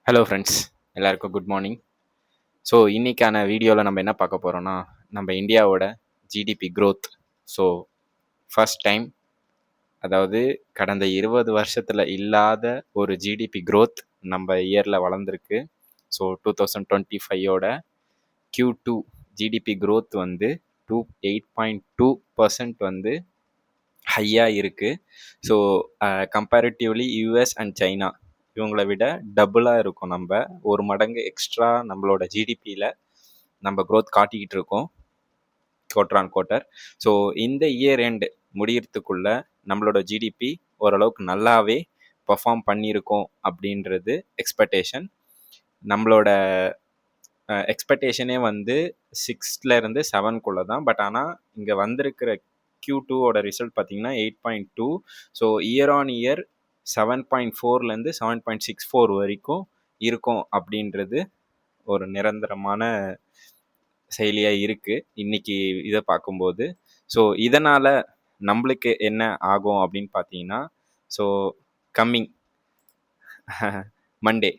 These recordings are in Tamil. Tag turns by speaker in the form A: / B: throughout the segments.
A: ஹலோ ஃப்ரெண்ட்ஸ், எல்லாருக்கும் குட் மார்னிங். ஸோ இன்னைக்கான வீடியோவில் நம்ம என்ன பார்க்க போகிறோம்னா, நம்ம இந்தியாவோட GDP growth. So first time, அதாவது கடந்த 20 வருஷத்தில் இல்லாத ஒரு ஜிடிபி growth நம்ம இயரில் வளர்ந்துருக்கு. ஸோ 2025ஓட Q2 ஜிடிபி growth வந்து 8.2% வந்து ஹையாக இருக்குது. So comparatively US and China இவங்கள விட டபுளாக இருக்கும். நம்ம ஒரு மடங்கு எக்ஸ்ட்ரா நம்மளோட ஜிடிபியில் நம்ம growth காட்டிக்கிட்டு இருக்கோம் குவார்டர் ஆன் குவார்ட்டர். ஸோ இந்த இயர் எண்டு முடியறதுக்குள்ள நம்மளோட ஜிடிபி ஓரளவுக்கு நல்லாவே பர்ஃபார்ம் பண்ணியிருக்கோம் அப்படின்றது எக்ஸ்பெக்டேஷன். நம்மளோட எக்ஸ்பெக்டேஷனே வந்து 6லேருந்து 7க்குள்ளே தான். பட் ஆனால் இங்கே வந்திருக்கிற Q2ஓட ரிசல்ட் பார்த்தீங்கன்னா 8.2. ஸோ இயர் ஆன் இயர் 7.4லேருந்து 7.64 வரைக்கும் இருக்கும் அப்படின்றது ஒரு நிரந்தரமான செயலியாக இருக்குது இன்னைக்கு இதை பார்க்கும்போது. ஸோ இதனால் நம்மளுக்கு என்ன ஆகும் அப்படின்னு பார்த்தீங்கன்னா, so coming Monday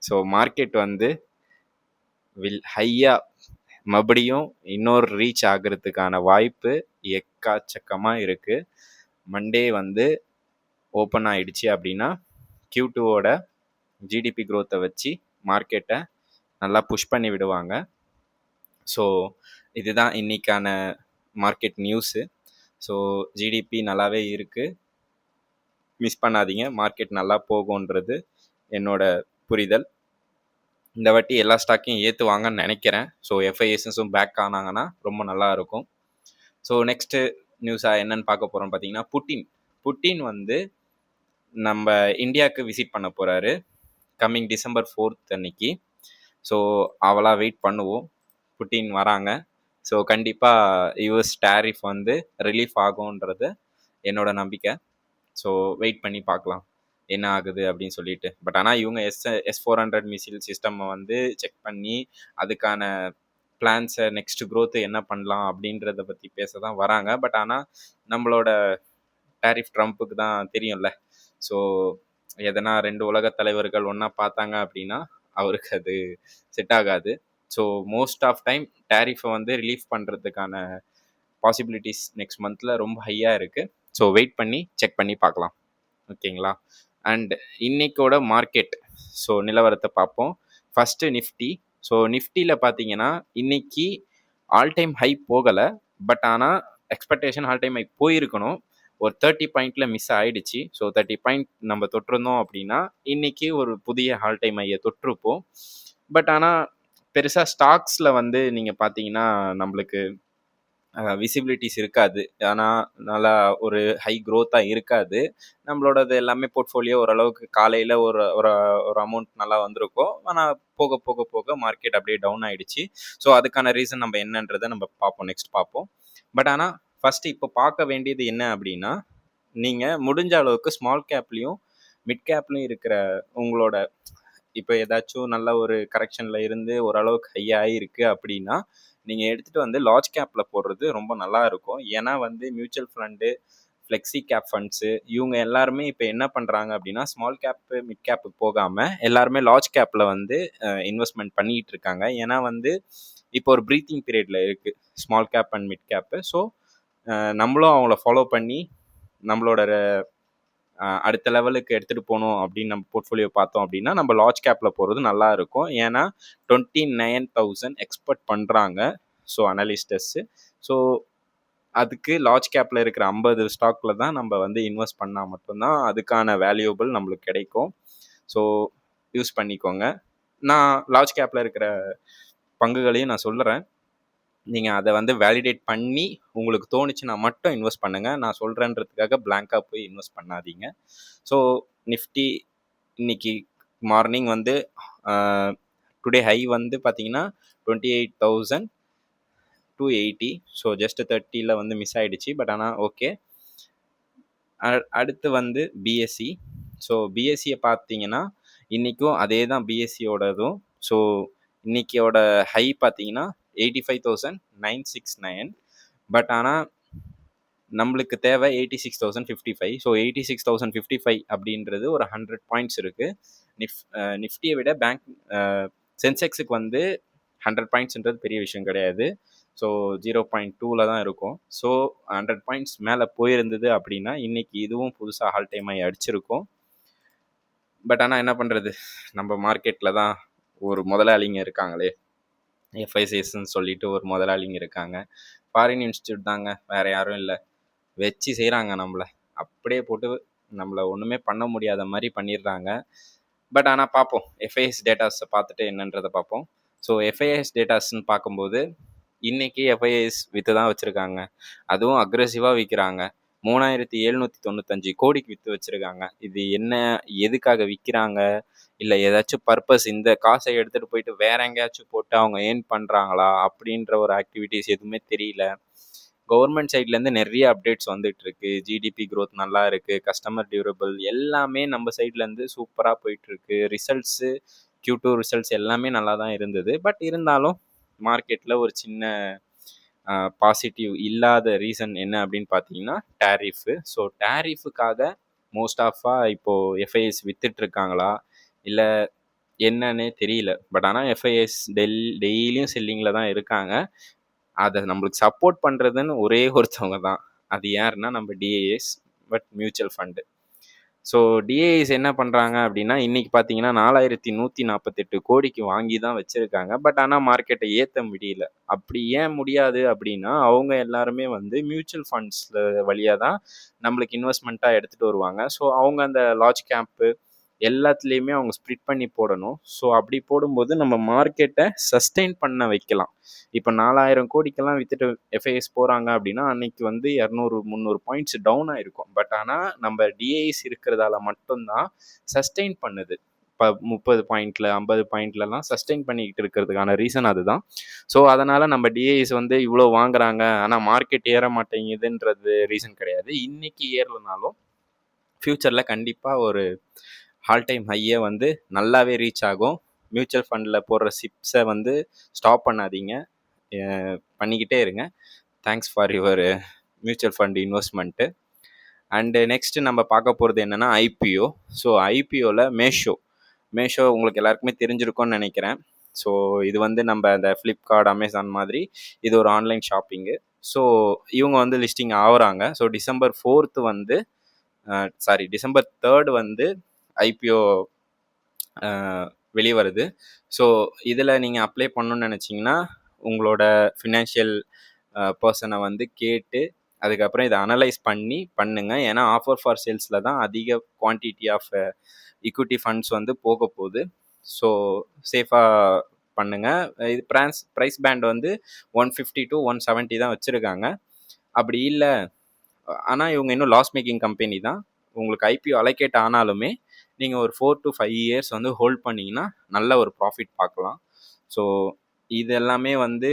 A: so market வந்து ஹையாக மறுபடியும் இன்னொரு ரீச் ஆகிறதுக்கான வாய்ப்பு எக்காச்சக்கமாக இருக்குது. மண்டே வந்து ஓப்பன் ஆயிடுச்சு அப்படின்னா Q2ஓட ஜிடிபி growth-ஐ வச்சு மார்க்கெட்டை நல்லா புஷ் பண்ணி விடுவாங்க. ஸோ இதுதான் இன்னைக்கான மார்க்கெட் நியூஸு. ஸோ ஜிடிபி நல்லாவே இருக்குது, மிஸ் பண்ணாதீங்க. மார்க்கெட் நல்லா போகுன்றது என்னோட புரிதல். இந்த வாட்டி எல்லா ஸ்டாக்கையும் ஏற்றுவாங்கன்னு நினைக்கிறேன். ஸோ எஃப்ஐஎஸும் பேக் ஆனாங்கன்னா ரொம்ப நல்லா இருக்கும். ஸோ நெக்ஸ்ட்டு நியூஸாக என்னன்னு பார்க்க போகிறோம் பார்த்தீங்கன்னா, புட்டின் வந்து நம்ம இந்தியாவுக்கு விசிட் பண்ண போகிறாரு கம்மிங் டிசம்பர் 4th அன்னைக்கு. ஸோ அவளாக வெயிட் பண்ணுவோம். புட்டின் வராங்க. ஸோ கண்டிப்பாக யூஎஸ் டேரிஃப் வந்து ரிலீஃப் ஆகுன்றது என்னோட நம்பிக்கை. ஸோ வெயிட் பண்ணி பார்க்கலாம் என்ன ஆகுது அப்படின்னு சொல்லிட்டு. பட் ஆனால் இவங்க S-400 மிசைல் சிஸ்டம்மை வந்து செக் பண்ணி அதுக்கான பிளான்ஸை நெக்ஸ்ட் growth என்ன பண்ணலாம் அப்படின்றத பற்றி பேச தான் வராங்க. பட் ஆனால் நம்மளோட டேரிஃப் ட்ரம்ப்புக்கு தான் தெரியும்ல. ஸோ எதனா 2 உலக தலைவர்கள் ஒன்றா பார்த்தாங்க அப்படின்னா அவருக்கு அது செட் ஆகாது. ஸோ மோஸ்ட் ஆஃப் டைம் டேரிஃபை வந்து ரிலீஃப் பண்ணுறதுக்கான பாசிபிலிட்டிஸ் நெக்ஸ்ட் மந்தில் ரொம்ப ஹையாக இருக்குது. ஸோ வெயிட் பண்ணி செக் பண்ணி பார்க்கலாம், ஓகேங்களா. அண்ட் இன்னைக்கோட மார்க்கெட் ஸோ நிலவரத்தை பார்ப்போம். First Nifty. ஸோ நிஃப்டியில் பார்த்தீங்கன்னா இன்னைக்கு ஆல் டைம் ஹை போகலை. பட் ஆனால் எக்ஸ்பெக்டேஷன் ஆல் டைம் ஹை போயிருக்கணும். ஒரு 30 பாயிண்டில் மிஸ் ஆகிடுச்சு. ஸோ 30 பாயிண்ட் நம்ம தொட்டிருந்தோம் அப்படின்னா இன்னைக்கு ஒரு புதிய ஆல் டைம் ஹையை தொட்டிருப்போம். பட் ஆனால் பெருசாக ஸ்டாக்ஸில் வந்து நீங்கள் பார்த்தீங்கன்னா நம்மளுக்கு விசிபிலிட்டிஸ் இருக்காது. ஆனால் நல்லா ஒரு ஹை க்ரோத்தாக இருக்காது. நம்மளோடது எல்லாமே போர்ட்ஃபோலியோ ஓரளவுக்கு காலையில் ஒரு ஒரு ஒரு அமௌண்ட் நல்லா வந்திருக்கும். ஆனால் போக போக போக மார்க்கெட் அப்படியே டவுன் ஆகிடுச்சு. ஸோ அதுக்கான ரீசன் நம்ம என்னன்றதை நம்ம பார்ப்போம், நெக்ஸ்ட் பார்ப்போம். பட் ஆனால் ஃபஸ்ட்டு இப்போ பார்க்க வேண்டியது என்ன அப்படின்னா, நீங்கள் முடிஞ்ச அளவுக்கு ஸ்மால் கேப்லேயும் மிட் கேப்லேயும் இருக்கிற உங்களோட இப்போ ஏதாச்சும் நல்ல ஒரு கரெக்ஷனில் இருந்து ஓரளவுக்கு ஹையாக இருக்குது அப்படின்னா நீங்கள் எடுத்துகிட்டு வந்து லார்ஜ் கேப்பில் போடுறது ரொம்ப நல்லா இருக்கும். ஏன்னா வந்து mutual fund, flexi gap funds இவங்க எல்லாருமே இப்போ என்ன பண்ணுறாங்க அப்படின்னா ஸ்மால் கேப்பு மிட் கேப்புக்கு போகாமல் எல்லாருமே லார்ஜ் கேப்பில் வந்து இன்வெஸ்ட்மெண்ட் பண்ணிகிட்டு இருக்காங்க. ஏன்னா வந்து இப்போ ஒரு ப்ரீத்திங் பீரியடில் இருக்குது small cap and mid gap. So நம்மளும் அவங்கள ஃபாலோ பண்ணி நம்மளோட அடுத்த லெவலுக்கு எடுத்துகிட்டு போகணும் அப்படின்னு நம்ம போர்ட்ஃபோலியோ பார்த்தோம் அப்படின்னா நம்ம லார்ஜ் கேப்பில் போகிறது நல்லா இருக்கும். ஏன்னா 29,000 எக்ஸ்பெக்ட் பண்ணுறாங்க ஸோ அனலிஸ்டர்ஸு. ஸோ அதுக்கு லார்ஜ் கேப்பில் இருக்கிற 50 ஸ்டாக்கில் தான் நம்ம வந்து இன்வெஸ்ட் பண்ணால் மட்டும்தான் அதுக்கான வேல்யூபிள் நம்மளுக்கு கிடைக்கும். ஸோ யூஸ் பண்ணிக்கோங்க. நான் லார்ஜ் கேப்பில் இருக்கிற பங்குகளையும் நான் சொல்கிறேன். நீங்கள் அதை வந்து வேலிடேட் பண்ணி உங்களுக்கு தோணுச்சுன்னா மட்டும் இன்வெஸ்ட் பண்ணுங்கள். நான் சொல்கிறேன்றதுக்காக பிளாங்காக போய் இன்வெஸ்ட் பண்ணாதீங்க. ஸோ நிஃப்டி இன்னைக்கு மார்னிங் வந்து டுடே ஹை வந்து பார்த்தீங்கன்னா 28,280. ஸோ ஜஸ்ட் 30ல் வந்து மிஸ் ஆகிடுச்சு. பட் ஆனால் ஓகே. அடுத்து வந்து பிஎஸ்சி. ஸோ பிஎஸ்சியை பார்த்தீங்கன்னா இன்றைக்கும் அதே தான் பிஎஸ்சியோடதும். ஸோ இன்னைக்கியோட ஹை பார்த்தீங்கன்னா 85,969. பட் ஆனால் நம்மளுக்கு தேவை 86,055. ஸோ 86,055 அப்படின்றது ஒரு 100 பாயிண்ட்ஸ் இருக்குது. நிஃப்டியை விட பேங்க் சென்செக்ஸுக்கு வந்து 100 பாயிண்ட்ஸ்ன்றது பெரிய விஷயம் கிடையாது. ஸோ 0.2 தான் இருக்கும். ஸோ 100 பாயிண்ட்ஸ் மேலே போயிருந்தது அப்படின்னா இன்னைக்கு இதுவும் புதுசாக ஆல் டைம் ஆகி அடிச்சிருக்கும். பட் ஆனால் என்ன பண்ணுறது, நம்ம மார்க்கெட்டில் தான் ஒரு முதலாளிங்க இருக்காங்களே, எஃப்ஐசிஎஸ்ன்னு சொல்லிட்டு ஒரு முதலாளிங்க இருக்காங்க. ஃபாரின் இன்ஸ்டியூட் தாங்க, வேறு யாரும் இல்லை. வச்சு செய்கிறாங்க நம்மளை, அப்படியே போட்டு நம்மளை ஒன்றுமே பண்ண முடியாத மாதிரி பண்ணிடுறாங்க. பட் ஆனால் பார்ப்போம், எஃப்ஐஎஸ் டேட்டாஸை பார்த்துட்டு என்னன்றதை பார்ப்போம். ஸோ எஃப்ஐஎஸ் டேட்டாஸ்ன்னு பார்க்கும்போது இன்னைக்கு எஃப்ஐஎஸ் விற்று தான் வச்சுருக்காங்க. அதுவும் அக்ரெசிவாக விற்கிறாங்க. 3,795 கோடிக்கு விற்று வச்சுருக்காங்க. இது என்ன, எதுக்காக விற்கிறாங்க, இல்லை ஏதாச்சும் பர்பஸ், இந்த காசை எடுத்துகிட்டு போயிட்டு வேற எங்கேயாச்சும் போட்டு அவங்க ஏர்ன் பண்ணுறாங்களா அப்படின்ற ஒரு ஆக்டிவிட்டீஸ் எதுவுமே தெரியல. கவர்மெண்ட் சைட்லேருந்து நிறைய அப்டேட்ஸ் வந்துட்டு இருக்கு. ஜிடிபி க்ரோத் நல்லா இருக்குது, கஸ்டமர் டியூரபிள் எல்லாமே நம்ம சைட்லேருந்து சூப்பராக போயிட்டுருக்கு. ரிசல்ட்ஸு Q2 ரிசல்ட்ஸ் எல்லாமே நல்லா தான் இருந்தது. பட் இருந்தாலும் மார்க்கெட்டில் ஒரு சின்ன பாசிட்டிவ் இல்லாத ரீசன் என்ன அப்படின்னு பார்த்தீங்கன்னா டேரிஃபு. ஸோ டேரிஃபுக்காக மோஸ்ட் ஆஃபாக இப்போது எஃப்ஐஎஸ் விற்றுட்ருக்காங்களா இல்லை என்னன்னே தெரியல. பட் ஆனால் எஃப்ஐஎஸ் டெய்லியும் செல்லிங்கில் தான் இருக்காங்க. அதை நம்மளுக்கு சப்போர்ட் பண்ணுறதுன்னு ஒரே ஒருத்தவங்க தான், அது யாருன்னா நம்ம DAS, but mutual fund. So DAS என்ன பண்ணுறாங்க அப்படின்னா இன்றைக்கி பார்த்தீங்கன்னா 4,148 கோடிக்கு வாங்கி தான் வச்சுருக்காங்க. பட் ஆனால் மார்க்கெட்டை ஏற்ற முடியல. அப்படி ஏன் முடியாது அப்படின்னா அவங்க எல்லாருமே வந்து மியூச்சுவல் ஃபண்ட்ஸில் வழியாக தான் நம்மளுக்கு இன்வெஸ்ட்மெண்ட்டாக எடுத்துகிட்டு வருவாங்க. ஸோ அவங்க அந்த லார்ஜ் கேம்ப்பு எல்லாத்துலேயுமே அவங்க ஸ்ப்ளிட் பண்ணி போடணும். ஸோ அப்படி போடும்போது நம்ம மார்க்கெட்டை சஸ்டெயின் பண்ண வைக்கலாம். இப்போ 4,000 கோடிக்கெல்லாம் விற்றுட்டு எஃப்ஐஎஸ் போகிறாங்க அப்படின்னா அன்னைக்கு வந்து 200-300 பாயிண்ட்ஸ் டவுன் ஆகிருக்கும். பட் ஆனால் நம்ம டிஏஎஸ் இருக்கிறதால மட்டும்தான் சஸ்டெயின் பண்ணுது. இப்போ 30 பாயிண்டில் 50 பாயிண்ட்லலாம் சஸ்டெயின் பண்ணிக்கிட்டு இருக்கிறதுக்கான ரீசன் அதுதான். ஸோ அதனால் நம்ம டிஏஎஸ் வந்து இவ்வளோ வாங்குறாங்க ஆனால் மார்க்கெட் ஏற மாட்டேங்குதுன்றது ரீசன் கிடையாது. இன்றைக்கி ஏறலனாலும் ஃப்யூச்சரில் கண்டிப்பாக ஒரு ஆல் டைம் ஹையை வந்து நல்லாவே ரீச் ஆகும். மியூச்சுவல் ஃபண்டில் போடுற சிப்ஸை வந்து ஸ்டாப் பண்ணாதீங்க, பண்ணிக்கிட்டே இருங்க. Thanks for your mutual fund investment. And next நம்ம பார்க்க போகிறது என்னென்னா ஐபிஓ. ஸோ ஐபிஓவில் மேஷோ உங்களுக்கு எல்லாருக்குமே தெரிஞ்சிருக்கும்னு நினைக்கிறேன். ஸோ இது வந்து நம்ம அந்த ஃப்ளிப்கார்ட், அமேசான் மாதிரி இது ஒரு ஆன்லைன் ஷாப்பிங்கு. ஸோ இவங்க வந்து லிஸ்டிங் ஆகுறாங்க. ஸோ December 4 வந்து December 3 வந்து ஐபிஓ வெளியே வருது. ஸோ இதில் நீங்கள் அப்ளை பண்ணணுன்னு நினச்சிங்கன்னா உங்களோட ஃபினான்ஷியல் பர்சனை வந்து கேட்டு அதுக்கப்புறம் இதை அனலைஸ் பண்ணி பண்ணுங்கள். ஏன்னா ஆஃபர் ஃபார் சேல்ஸில் தான் அதிக குவான்டிட்டி ஆஃப் ஈக்விட்டி ஃபண்ட்ஸ் வந்து போக போகுது. ஸோ சேஃபாக பண்ணுங்கள். இது ப்ரைஸ் பேண்ட் வந்து 150 to 170 தான் வச்சுருக்காங்க. அப்படி இல்லை, ஆனால் இவங்க இன்னும் லாஸ் மேக்கிங் கம்பெனி தான். உங்களுக்கு ஐபிஓ அலோகேட் ஆனாலுமே நீங்கள் ஒரு 4 to 5 years வந்து ஹோல்ட் பண்ணிங்கன்னா நல்ல ஒரு ப்ராஃபிட் பார்க்கலாம். ஸோ இது எல்லாமே வந்து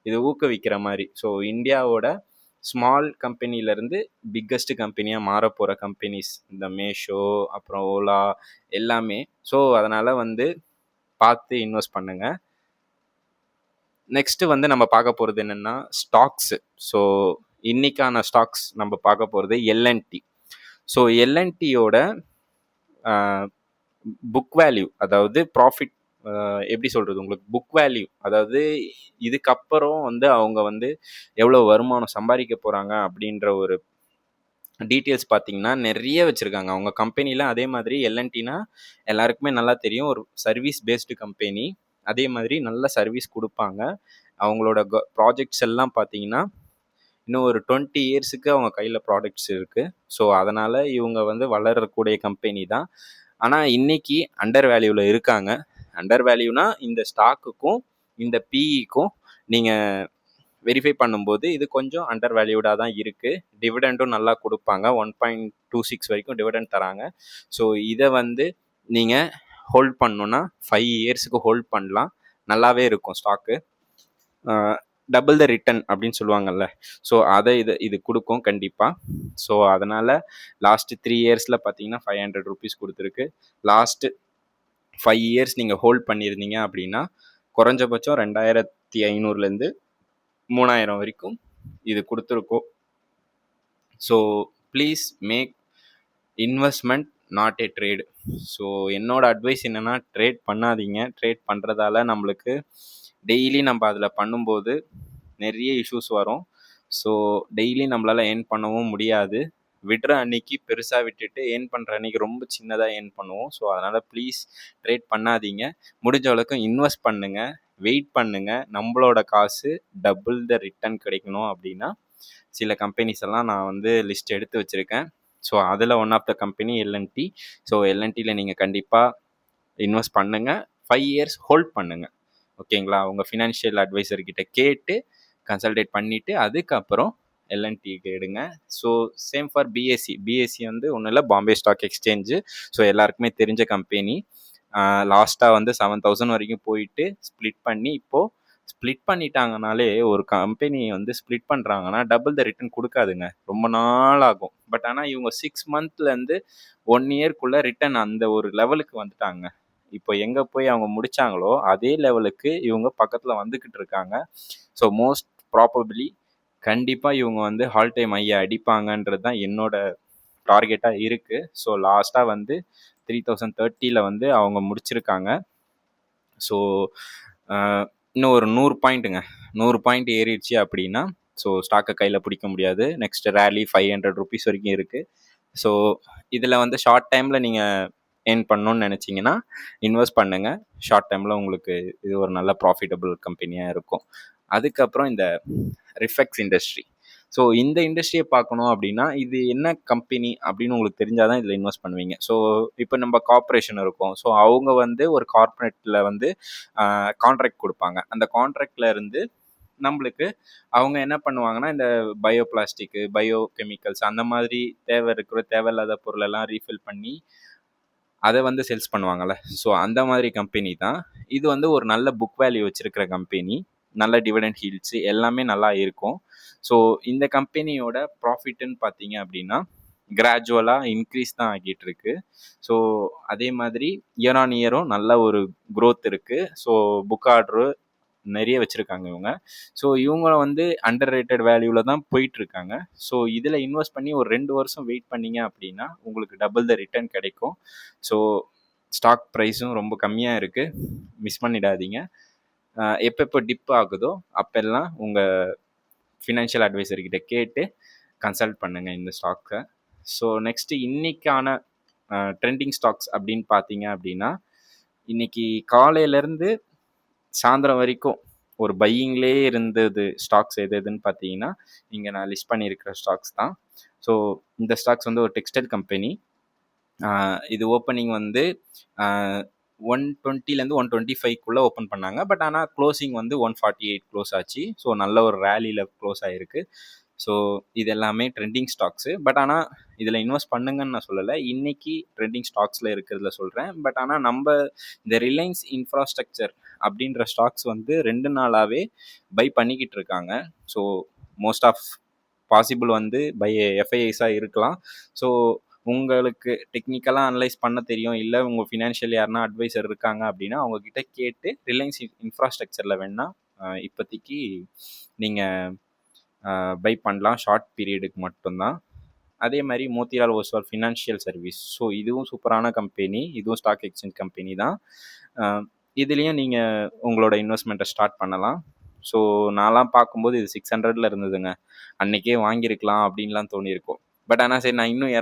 A: இது ஊக்குவிக்கிற மாதிரி. ஸோ இந்தியாவோட ஸ்மால் கம்பெனிலேருந்து பிக்கஸ்ட் கம்பெனியாக மாற போகிற கம்பெனிஸ் இந்த மேஷோ, அப்புறம் ஓலா எல்லாமே. ஸோ அதனால் வந்து பார்த்து இன்வெஸ்ட் பண்ணுங்கள். நெக்ஸ்ட்டு வந்து நம்ம பார்க்க போகிறது என்னென்னா ஸ்டாக்ஸு. ஸோ இன்னைக்கான ஸ்டாக்ஸ் நம்ம பார்க்க போகிறது எல்என்டி. ஸோ எல்என்டியோட புக் வேல்யூ, அதாவது ப்ராஃபிட், எப்படி சொல்கிறது உங்களுக்கு, புக் வேல்யூ, அதாவது இதுக்கப்புறம் வந்து அவங்க வந்து எவ்வளோ வருமானம் சம்பாதிக்க போகிறாங்க அப்படின்ற ஒரு டீட்டெயில்ஸ் பார்த்தீங்கன்னா நிறைய வச்சுருக்காங்க அவங்க கம்பெனியில். அதே மாதிரி எல்என்டினா எல்லாருக்குமே நல்லா தெரியும், ஒரு சர்வீஸ் பேஸ்டு கம்பெனி. அதே மாதிரி நல்ல சர்வீஸ் கொடுப்பாங்க. அவங்களோட ப்ராஜெக்ட்ஸ் எல்லாம் பார்த்தீங்கன்னா இன்னும் ஒரு 20 yearsக்கு அவங்க கையில் ப்ராடக்ட்ஸ் இருக்குது. ஸோ அதனால் இவங்க வந்து வளரக்கூடிய கம்பெனி தான். ஆனால் இன்றைக்கி அண்டர் வேல்யூவில் இருக்காங்க. அண்டர் வேல்யூனா இந்த ஸ்டாக்குக்கும் இந்த பிஇக்கும் நீங்கள் வெரிஃபை பண்ணும்போது இது கொஞ்சம் அண்டர் வேல்யூடாக தான் இருக்குது. டிவிடெண்டும் நல்லா கொடுப்பாங்க, 1.26 வரைக்கும் டிவிடெண்ட் தராங்க. ஸோ இதை வந்து நீங்கள் ஹோல்ட் பண்ணணுன்னா 5 yearsக்கு ஹோல்ட் பண்ணலாம், நல்லாவே இருக்கும் ஸ்டாக்கு. டபுள் த ரிட்டன் அப்படின்னு சொல்லுவாங்கல்ல, ஸோ அதை இது கொடுக்கும் கண்டிப்பாக. ஸோ அதனால் லாஸ்ட்டு 3 yearsல பார்த்தீங்கன்னா 500 rupees கொடுத்துருக்கு. லாஸ்ட்டு 5 years நீங்கள் ஹோல்ட் பண்ணியிருந்தீங்க அப்படின்னா குறைஞ்சபட்சம் 2,500லேருந்து 3,000 வரைக்கும் இது கொடுத்துருக்கோம். So please make investment not a trade. So என்னோட அட்வைஸ் என்னென்னா, ட்ரேட் பண்ணாதீங்க. ட்ரேட் பண்ணுறதால நம்மளுக்கு டெய்லி நம்ம அதில் பண்ணும்போது நிறைய இஷ்யூஸ் வரும். ஸோ டெய்லி நம்மளால் ஏர்ன் பண்ணவும் முடியாது. விடுற அன்னைக்கு பெருசாக விட்டுட்டு ஏர்ன் பண்ணுற அன்னைக்கு ரொம்ப சின்னதாக ஏர்ன் பண்ணுவோம். ஸோ அதனால் ப்ளீஸ் ட்ரேட் பண்ணாதீங்க. முடிஞ்ச அளவுக்கு இன்வெஸ்ட் பண்ணுங்கள், வெயிட் பண்ணுங்கள். நம்மளோட காசு டபுள் த ரிட்டர்ன் கிடைக்கணும் அப்படின்னா சில கம்பெனிஸ் எல்லாம் நான் வந்து லிஸ்ட் எடுத்து வச்சுருக்கேன். ஸோ அதில் one of the company L and T. So எல்என்டியில் நீங்கள் கண்டிப்பாக இன்வெஸ்ட் பண்ணுங்கள். 5 இயர்ஸ் ஹோல்ட் பண்ணுங்கள். ஓகேங்களா? உங்கள் ஃபினான்ஷியல் அட்வைசர்கிட்ட கேட்டு கன்சல்டேட் பண்ணிவிட்டு அதுக்கப்புறம் எல்என்டிக்கு எடுங்க. So same for BSc. BSc வந்து ஒன்றும் இல்லை, பாம்பே ஸ்டாக் எக்ஸ்சேஞ்சு. ஸோ எல்லாருக்குமே தெரிஞ்ச கம்பெனி. லாஸ்ட்டாக வந்து 7,000 வரைக்கும் போயிட்டு ஸ்ப்ளிட் பண்ணி இப்போது ஸ்ப்ளிட் பண்ணிட்டாங்கனாலே, ஒரு கம்பெனி வந்து ஸ்ப்ளிட் பண்ணுறாங்கன்னா டபுள் த ரிட்டர்ன் கொடுக்காதுங்க, ரொம்ப நாள் ஆகும். பட் ஆனால் இவங்க 6 மந்த்லேருந்து 1 இயர்க்குள்ளே ரிட்டர்ன் அந்த ஒரு லெவலுக்கு வந்துட்டாங்க. இப்போ எங்கே போய் அவங்க முடித்தாங்களோ அதே லெவலுக்கு இவங்க பக்கத்தில் வந்துக்கிட்டு இருக்காங்க. ஸோ மோஸ்ட் ப்ராபபிளி கண்டிப்பாக இவங்க வந்து ஹால் டைம் ஐயா அடிப்பாங்கன்றது தான் என்னோட டார்கெட்டாக இருக்குது. ஸோ லாஸ்ட்டாக வந்து 3030 வந்து அவங்க முடிச்சிருக்காங்க. ஸோ இன்னும் ஒரு 100 பாயிண்ட்டுங்க, 100 பாயிண்ட் ஏறிடுச்சு அப்படின்னா ஸோ ஸ்டாக்கை கையில் பிடிக்க முடியாது. நெக்ஸ்ட் ரேலி 500 ருபீஸ் வரைக்கும் இருக்குது. ஸோ இதில் வந்து ஷார்ட் டைமில் நீங்கள் ஏர்ன் பண்ணணும்னு நினச்சிங்கன்னா இன்வெஸ்ட் பண்ணுங்கள். ஷார்ட் டைமில் உங்களுக்கு இது ஒரு நல்ல ப்ராஃபிட்டபிள் கம்பெனியாக இருக்கும். அதுக்கப்புறம் இந்த ரிஃபெக்ஸ் இண்டஸ்ட்ரி. ஸோ இந்த இண்டஸ்ட்ரியை பார்க்கணும் அப்படின்னா இது என்ன கம்பெனி அப்படின்னு உங்களுக்கு தெரிஞ்சால் தான் இதில் இன்வெஸ்ட் பண்ணுவீங்க. ஸோ இப்போ நம்ம கார்ப்பரேஷன் இருக்கும். ஸோ அவங்க வந்து ஒரு கார்ப்பரேட்டில் வந்து கான்ட்ராக்ட் கொடுப்பாங்க. அந்த கான்ட்ராக்டில் இருந்து நம்மளுக்கு அவங்க என்ன பண்ணுவாங்கன்னா, இந்த பயோ பிளாஸ்டிக்கு, பயோ கெமிக்கல்ஸ் அந்த மாதிரி தேவையில்லாத பொருளெல்லாம் ரீஃபில் பண்ணி அதை வந்து சேல்ஸ் பண்ணுவாங்கள்ல. ஸோ அந்த மாதிரி கம்பெனி தான் இது. வந்து ஒரு நல்ல புக் வேல்யூ வச்சுருக்கிற கம்பெனி, நல்ல டிவிடெண்ட் ஹீல்ட்ஸு எல்லாமே நல்லா இருக்கும். ஸோ இந்த கம்பெனியோட ப்ராஃபிட்டுன்னு பார்த்தீங்க அப்படின்னா கிராஜுவலாக இன்க்ரீஸ் தான் ஆகிட்டு இருக்கு. ஸோ அதே மாதிரி இயர் ஆன் இயரும் நல்ல ஒரு க்ரோத் இருக்குது. ஸோ புக் ஆர்டரு நிறைய வச்சுருக்காங்க இவங்க. ஸோ இவங்க வந்து அண்டர் ரேட்டட் வேல்யூவில் தான் போயிட்டுருக்காங்க. ஸோ இதில் இன்வெஸ்ட் பண்ணி ஒரு 2 வருஷம் வெயிட் பண்ணிங்க அப்படின்னா உங்களுக்கு டபுள் த ரிட்டர்ன் கிடைக்கும். ஸோ ஸ்டாக் ப்ரைஸும் ரொம்ப கம்மியாக இருக்குது, மிஸ் பண்ணிடாதீங்க. எப்போ டிப் ஆகுதோ அப்போல்லாம் உங்கள் ஃபினான்ஷியல் அட்வைசர்கிட்ட கேட்டு கன்சல்ட் பண்ணுங்கள் இந்த ஸ்டாக்கை. ஸோ நெக்ஸ்ட்டு இன்றைக்கான ட்ரெண்டிங் ஸ்டாக்ஸ் அப்படின்னு பார்த்தீங்க அப்படின்னா, இன்றைக்கி காலையிலேருந்து சாயந்தரம் வரைக்கும் ஒரு பையிங்லேயே இருந்தது ஸ்டாக்ஸ் எதுன்னு பார்த்தீங்கன்னா, இங்கே நான் லிஸ்ட் பண்ணியிருக்கிற ஸ்டாக்ஸ் தான். ஸோ இந்த ஸ்டாக்ஸ் வந்து ஒரு டெக்ஸ்டைல் கம்பெனி. இது ஓப்பனிங் வந்து 120லேருந்து 125க்குள்ளே ஓப்பன் பண்ணாங்க. பட் ஆனால் க்ளோசிங் வந்து 148 க்ளோஸ் ஆச்சு. ஸோ நல்ல ஒரு ரேலியில் க்ளோஸ் ஆகிருக்கு. ஸோ இது எல்லாமே ட்ரெண்டிங் ஸ்டாக்ஸு. பட் ஆனால் இதில் இன்வெஸ்ட் பண்ணுங்கன்னு நான் சொல்லலை, இன்றைக்கி ட்ரெண்டிங் ஸ்டாக்ஸில் இருக்கிறதுல சொல்கிறேன். பட் ஆனால் நம்ம இந்த ரிலையன்ஸ் இன்ஃப்ராஸ்ட்ரக்சர் அப்படின்ற ஸ்டாக்ஸ் வந்து 2 நாளாகவே பை பண்ணிக்கிட்டு இருக்காங்க. ஸோ மோஸ்ட் ஆஃப் பாசிபிள் வந்து பை எஃப்ஐஐஸாக இருக்கலாம். ஸோ உங்களுக்கு டெக்னிக்கலாக அனலைஸ் பண்ண தெரியும், இல்லை உங்கள் ஃபினான்ஷியல் யாருன்னா அட்வைசர் இருக்காங்க அப்படின்னா அவங்கக்கிட்ட கேட்டு ரிலையன்ஸ் இன்ஃப்ராஸ்ட்ரக்சரில் வேணால் இப்போதைக்கு நீங்கள் பை பண்ணலாம், ஷார்ட் பீரியடுக்கு மட்டும்தான். அதே மாதிரி Motilal Oswal financial service. So இதுவும் சூப்பரான கம்பெனி, இதுவும் ஸ்டாக் எக்ஸ்சேஞ்ச் கம்பெனி தான். இதுலேயும் நீங்கள் உங்களோட இன்வெஸ்ட்மெண்ட்டை ஸ்டார்ட் பண்ணலாம். ஸோ நான்லாம் பார்க்கும்போது இது 600ல் இருந்ததுங்க, அன்றைக்கே வாங்கியிருக்கலாம் அப்படின்லாம் தோணியிருக்கும். பட் ஆனால் சரி நான் இன்னும்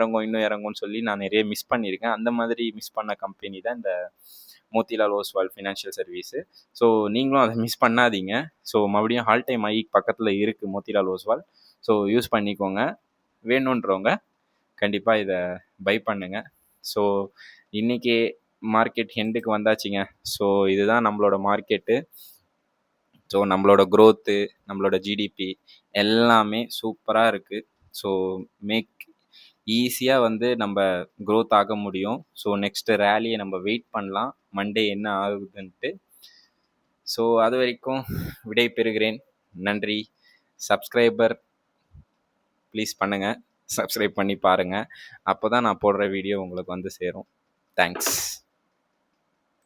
A: இறங்கும்னு சொல்லி நான் நிறைய மிஸ் பண்ணியிருக்கேன். அந்த மாதிரி மிஸ் பண்ண கம்பெனி தான் இந்த Motilal Oswal financial service. So நீங்களும் அதை மிஸ் பண்ணாதீங்க. ஸோ மறுபடியும் ஹால் டைம் ஐ பக்கத்தில் இருக்குது மோத்திலால் ஓஸ்வால். ஸோ யூஸ் பண்ணிக்கோங்க. வேணுன்றவங்க கண்டிப்பாக இதை பை பண்ணுங்கள். ஸோ இன்றைக்கி மார்க்கெட் ஹெண்டுக்கு வந்தாச்சுங்க. ஸோ இதுதான் நம்மளோட மார்க்கெட்டு. ஸோ நம்மளோட க்ரோத்து, நம்மளோட ஜிடிபி எல்லாமே சூப்பராக இருக்குது. ஸோ ஈஸியாக வந்து நம்ம க்ரோத் ஆக முடியும். ஸோ நெக்ஸ்ட்டு ரேலியை நம்ம வெயிட் பண்ணலாம், மண்டே என்ன ஆகுதுன்ட்டு. ஸோ அது வரைக்கும் விடை பெறுகிறேன். நன்றி. சப்ஸ்கிரைபர் ப்ளீஸ் பண்ணுங்கள், சப்ஸ்கிரைப் பண்ணி பாருங்கள். அப்போ தான் நான் போடுற வீடியோ உங்களுக்கு வந்து சேரும். தேங்க்ஸ்.